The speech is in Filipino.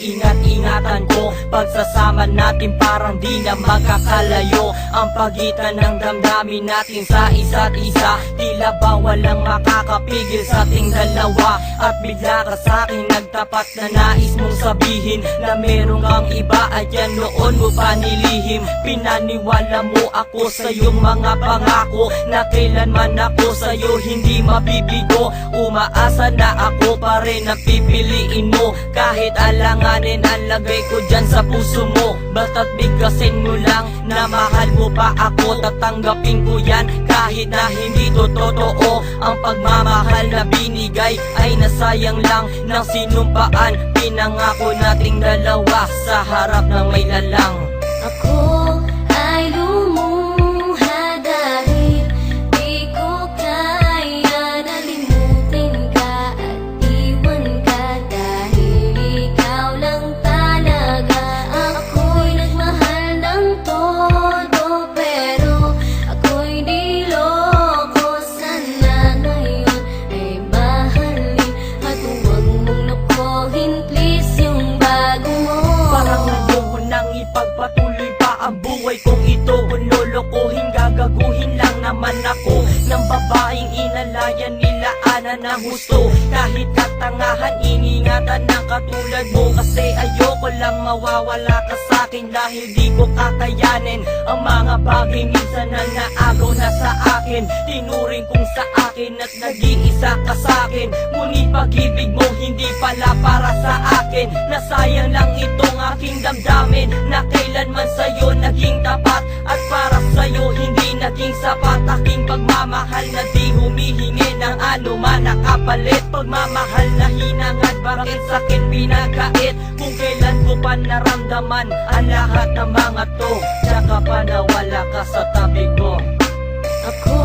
iingat-ingatan ko. Pagsasama natin parang di na magkakalayo ang pagitan ng damdamin natin sa isa't isa. Tila ba walang makakapigil sa ating dalawa. At bigla ka sa'kin nagtapat na nais mong sabihin na meron kang iba at yan noon mo pa nilihim. Pinaniwala mo ako sa iyong mga pangako na kailanman ako sa'yo hindi mabibigo. Umaasa na ako pa rin na pipiliin mo kahit alanganin ang lagay ko dyan sa puso mo. Basta't bigkasin mo lang na mahal mo pa ako, tatanggapin ko yan kahit na hindi to totoo. Ang pagmamahal na binigay ay nasayang lang ng sinumpaan. Pinangako nating dalawa sa harap ng may lalang. Ako ay lumuha dahil di ko kaya na limutin ka at iwan ka dahil ikaw lang talaga. Ako'y nagmahal ng todo pero ako'y di loko. Sana ngayon ay mahalin at huwag mong lokohin please yung bago mo. Parang ayoko nang ipagpatuloy pa ang buhay kong ito. Kung lolokohin, gagaguhin lang naman ako ng babaeng inalayan nila ana ng gusto. Kahit katangahan, iningatan ng katulad mo. Kasi ayoko lang mawawala ka sa'kin dahil di ko kakayanin ang mga bagay minsan na naagaw na sa akin. Tinuring kong sa akin at nag-iisa ka sa'kin. Ngunit pag-ibig mo hindi pala para sa akin. Nasayang lang itong aking damdamin na kailanman sa'yo naging tapat. At para sa'yo hindi naging sapat aking pagmamahal na di humihingi ng anuman na kapalit. Pagmamahal na hinangad, bakit sa'kin pinagkait? Kung kailan ko pa naramdaman ang lahat ng mga to, tsaka pa nawala ka sa tabi ko. Ako